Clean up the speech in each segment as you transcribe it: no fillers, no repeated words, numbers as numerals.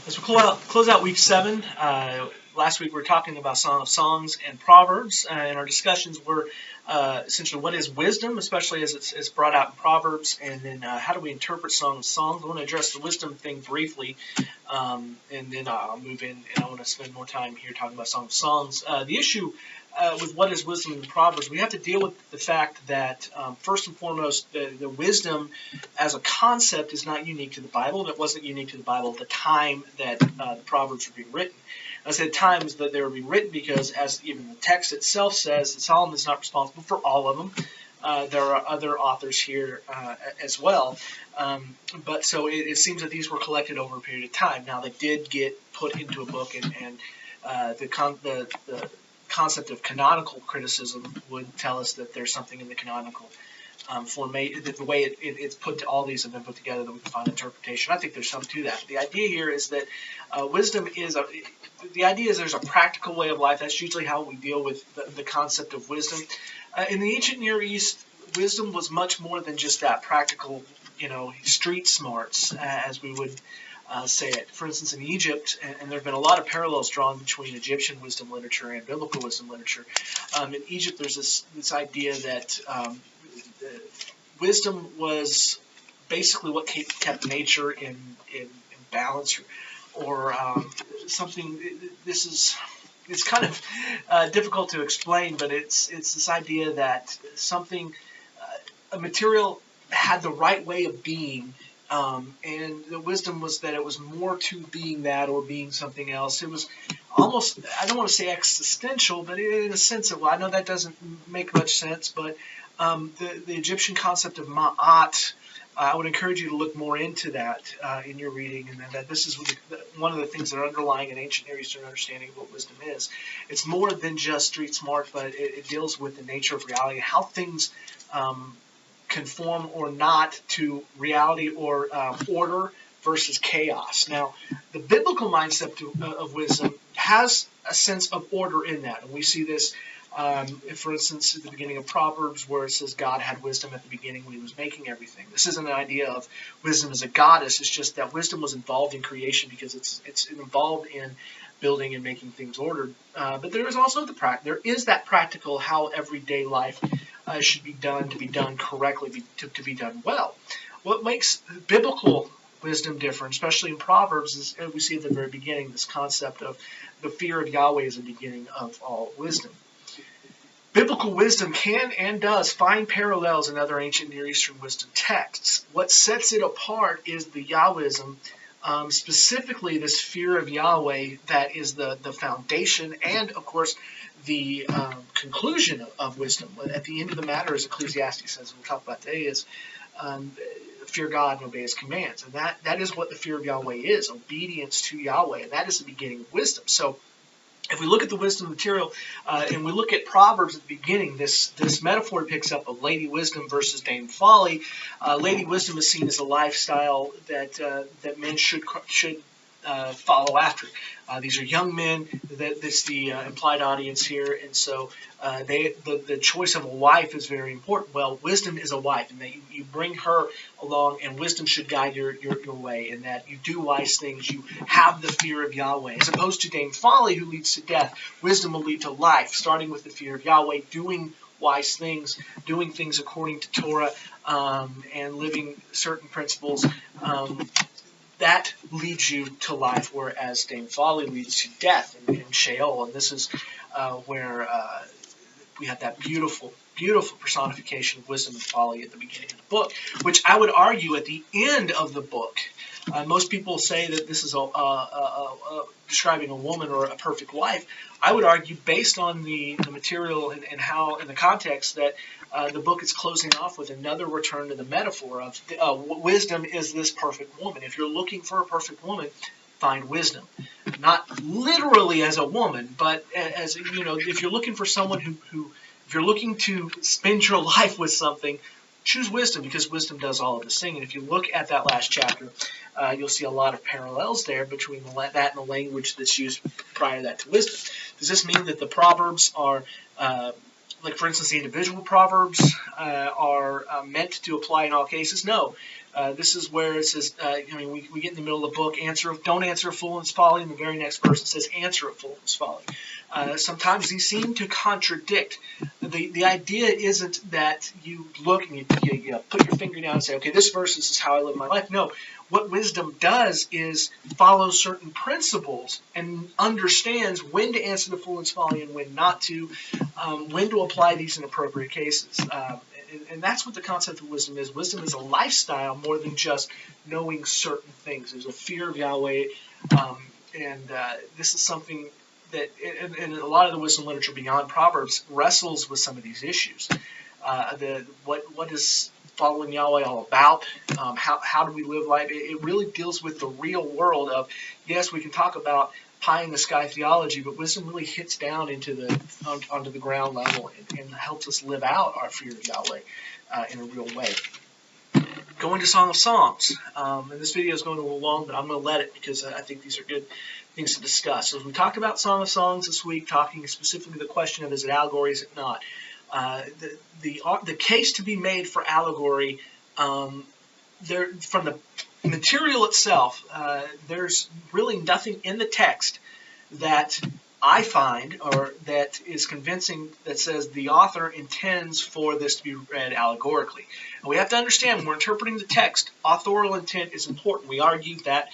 As we close out week 7, last week we were talking about Song of Songs and Proverbs, and our discussions were essentially what is wisdom, especially as it's brought out in Proverbs, and then how do we interpret Song of Songs. I want to address the wisdom thing briefly, and then I'll move in, and I want to spend more time here talking about Song of Songs. The issue with what is wisdom in the Proverbs, we have to deal with the fact that, first and foremost, the wisdom as a concept is not unique to the Bible, and it wasn't unique to the Bible at the time that the Proverbs were being written. I said times that they were being written because, as even the text itself says, that Solomon is not responsible for all of them. There are other authors here as well. But so it seems that these were collected over a period of time. Now, they did get put into a book, and the concept of canonical criticism would tell us that there's something in the canonical format, the way it's put to all these have been put together that we can find interpretation. I think there's some to that. The idea here is that wisdom is the idea is there's a practical way of life. That's usually how we deal with the concept of wisdom. In the ancient Near East, wisdom was much more than just that practical, street smarts, as we would say it. For instance, in Egypt, and there have been a lot of parallels drawn between Egyptian wisdom literature and biblical wisdom literature. In Egypt, there's this idea that wisdom was basically what kept nature in balance, or something. It's kind of difficult to explain, but it's this idea that something, a material, had the right way of being. And the wisdom was that it was more to being that or being something else. It was almost, I don't want to say existential, but in a sense of, well, I know that doesn't make much sense, but the Egyptian concept of ma'at, I would encourage you to look more into that in your reading, and that this is one of the things that are underlying an ancient Near Eastern understanding of what wisdom is. It's more than just street smart, but it deals with the nature of reality, how things conform or not to reality or order versus chaos. Now, the biblical mindset of wisdom has a sense of order in that, and we see this, for instance, at the beginning of Proverbs, where it says God had wisdom at the beginning when he was making everything. This isn't an idea of wisdom as a goddess. It's just that wisdom was involved in creation because it's involved in building and making things ordered. But there is also there is that practical how everyday life should be done to be done correctly, to be done well. What makes biblical wisdom different, especially in Proverbs, is we see at the very beginning this concept of the fear of Yahweh is the beginning of all wisdom. Biblical wisdom can and does find parallels in other ancient Near Eastern wisdom texts. What sets it apart is the Yahwism, specifically this fear of Yahweh that is the foundation and, of course, the conclusion of wisdom. At the end of the matter, as Ecclesiastes says, we'll talk about today, is fear God and obey his commands. And that is what the fear of Yahweh is, obedience to Yahweh. And that is the beginning of wisdom. So if we look at the wisdom material and we look at Proverbs at the beginning, this metaphor picks up of Lady Wisdom versus Dame Folly. Lady Wisdom is seen as a lifestyle that men should follow after. These are young men. That's the implied audience here, and so the choice of a wife is very important. Well, wisdom is a wife, and that you bring her along, and wisdom should guide your way, and that you do wise things. You have the fear of Yahweh, as opposed to Dame Folly, who leads to death. Wisdom will lead to life, starting with the fear of Yahweh, doing wise things, doing things according to Torah, and living certain principles. That leads you to life, whereas Dame Folly leads to death and Sheol. And this is where we have that beautiful, beautiful personification of wisdom and folly at the beginning of the book, which I would argue at the end of the book. Most people say that this is describing a woman or a perfect wife. I would argue, based on the material and how, in the context, that the book is closing off with another return to the metaphor of wisdom is this perfect woman. If you're looking for a perfect woman, find wisdom. Not literally as a woman, but as, if you're looking for someone if you're looking to spend your life with something, choose wisdom, because wisdom does all of this thing. And if you look at that last chapter, you'll see a lot of parallels there between that and the language that's used prior to that to wisdom. Does this mean that the Proverbs are, like for instance, the individual Proverbs are meant to apply in all cases? No. This is where it says, we get in the middle of the book, don't answer a fool in his folly. In the very next verse, it says, answer a fool in his folly. Sometimes these seem to contradict. The idea isn't that you look and you put your finger down and say, okay, this verse is how I live my life. No, what wisdom does is follow certain principles and understands when to answer the fool in his folly and when not to, when to apply these in appropriate cases. And that's what the concept of wisdom is. Wisdom is a lifestyle more than just knowing certain things. There's a fear of Yahweh, and this is something that, and a lot of the wisdom literature beyond Proverbs wrestles with some of these issues. What is following Yahweh all about? How do we live life? It really deals with the real world of, yes, we can talk about pie in the sky theology, but wisdom really hits down into onto the ground level and helps us live out our fear of Yahweh in a real way. Going to Song of Songs, and this video is going a little long, but I'm going to let it because I think these are good things to discuss. So as we talked about Song of Songs this week, talking specifically the question of is it allegory, is it not? The case to be made for allegory, from the material itself, there's really nothing in the text that I find or that is convincing that says the author intends for this to be read allegorically. And we have to understand when we're interpreting the text, authorial intent is important. We argue that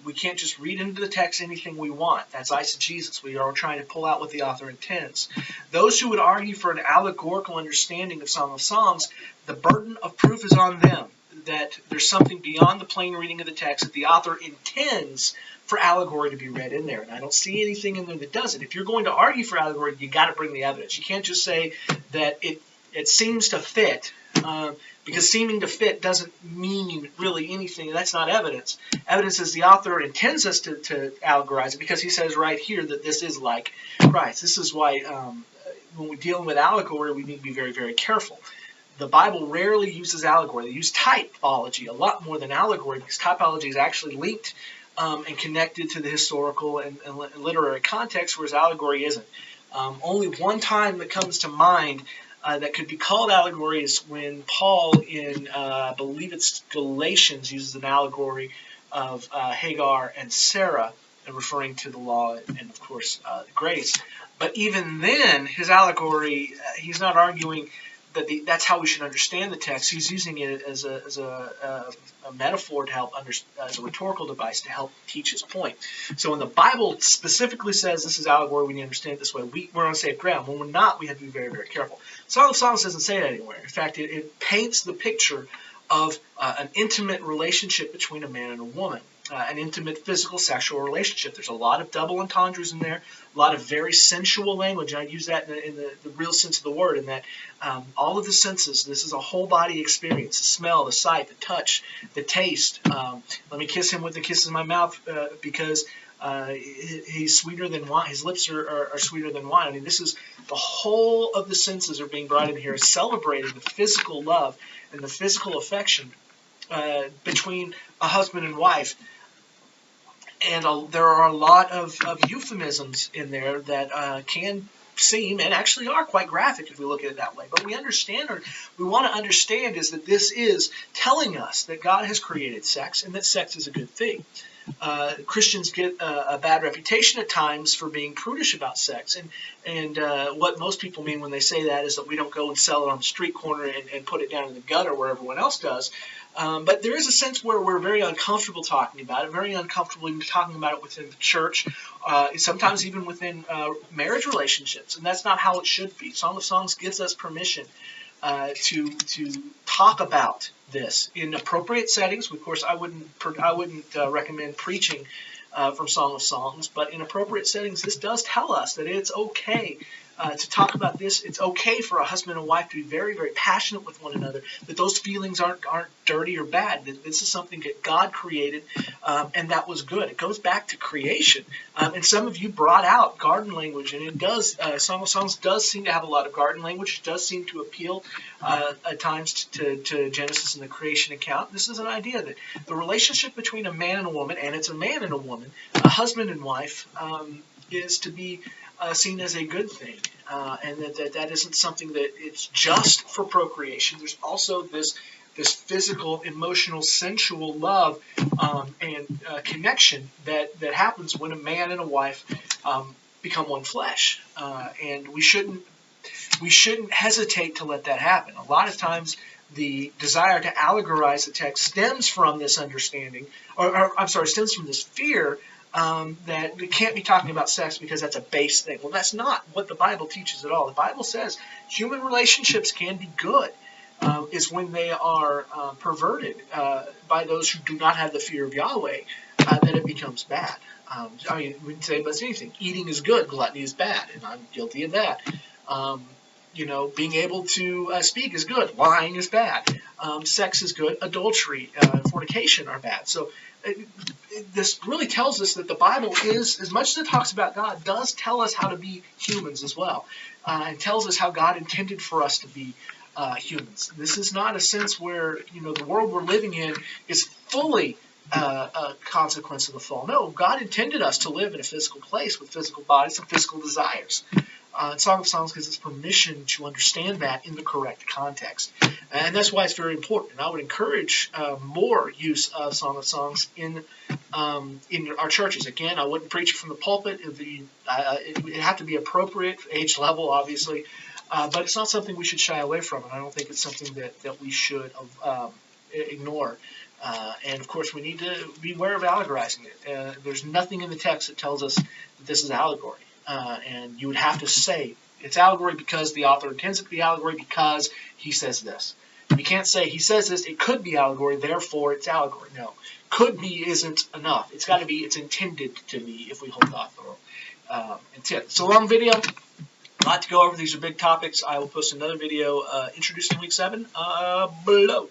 we can't just read into the text anything we want. That's eisegesis. We are trying to pull out what the author intends. Those who would argue for an allegorical understanding of Song of Songs, the burden of proof is on them, that there's something beyond the plain reading of the text that the author intends for allegory to be read in there. And I don't see anything in there that does it. If you're going to argue for allegory, you got to bring the evidence. You can't just say that it seems to fit, because seeming to fit doesn't mean really anything. That's not evidence. Evidence is the author intends us to allegorize it because he says right here that this is like Christ. This is why when we're dealing with allegory, we need to be very, very careful. The Bible rarely uses allegory. They use typology a lot more than allegory because typology is actually linked and connected to the historical and literary context, whereas allegory isn't. Only one time that comes to mind that could be called allegory is when Paul in, I believe it's Galatians, uses an allegory of Hagar and Sarah, referring to the law and of course, grace. But even then, his allegory, he's not arguing that that's how we should understand the text. He's using it as a metaphor to help as a rhetorical device to help teach his point. So when the Bible specifically says this is allegory, we need to understand it this way. We're on safe ground. When we're not, we have to be very, very careful. Song of Songs doesn't say that anywhere. In fact, it paints the picture of an intimate relationship between a man and a woman. An intimate physical sexual relationship. There's a lot of double entendres in there, a lot of very sensual language, and I use that in the real sense of the word, in that all of the senses, this is a whole body experience, the smell, the sight, the touch, the taste. Let me kiss him with the kiss in my mouth because he's sweeter than wine. His lips are sweeter than wine. I mean, this is the whole of the senses are being brought in here, celebrating the physical love and the physical affection between a husband and wife. And there are a lot of euphemisms in there that can seem and actually are quite graphic if we look at it that way. But we understand, or we want to understand, is that this is telling us that God has created sex and that sex is a good thing. Christians get a bad reputation at times for being prudish about sex, and what most people mean when they say that is that we don't go and sell it on the street corner and put it down in the gutter where everyone else does. But there is a sense where we're very uncomfortable talking about it, very uncomfortable even talking about it within the church, sometimes even within marriage relationships, and that's not how it should be. Song of Songs gives us permission to talk about this in appropriate settings. Of course, I wouldn't recommend preaching from Song of Songs, but in appropriate settings, this does tell us that it's okay to talk about this. It's okay for a husband and wife to be very, very passionate with one another, that those feelings aren't dirty or bad. That this is something that God created, and that was good. It goes back to creation. And some of you brought out garden language, and it does, Song of Songs does seem to have a lot of garden language. It does seem to appeal at times to Genesis and the creation account. This is an idea that the relationship between a man and a woman, and it's a man and a woman, a husband and wife, is to be seen as a good thing, and that isn't something that it's just for procreation. There's also this this physical, emotional, sensual love and connection that happens when a man and a wife become one flesh. And we shouldn't hesitate to let that happen. A lot of times the desire to allegorize the text stems from this understanding, stems from this fear that we can't be talking about sex because that's a base thing. Well, that's not what the Bible teaches at all. The Bible says human relationships can be good. Is when they are perverted by those who do not have the fear of Yahweh, that it becomes bad. We can say about anything. Eating is good, gluttony is bad, and I'm guilty of that. Being able to speak is good, lying is bad. Sex is good, adultery, fornication are bad. So this really tells us that the Bible is, as much as it talks about God, does tell us how to be humans as well. It tells us how God intended for us to be humans. This is not a sense where the world we're living in is fully a consequence of the fall. No, God intended us to live in a physical place with physical bodies and physical desires. Song of Songs gives us permission to understand that in the correct context. And that's why it's very important. And I would encourage more use of Song of Songs in our churches. Again, I wouldn't preach it from the pulpit. It'd have to be appropriate, age level, obviously. But it's not something we should shy away from. And I don't think it's something that we should ignore. And, of course, we need to be aware of allegorizing it. There's nothing in the text that tells us that this is allegory. And you would have to say it's allegory because the author intends it to be allegory because he says this. You can't say he says this, it could be allegory, therefore it's allegory. No. Could be isn't enough. It's got to be, it's intended to be if we hold the author intent. It's a long video. A lot to go over. These are big topics. I will post another video introducing week 7 below.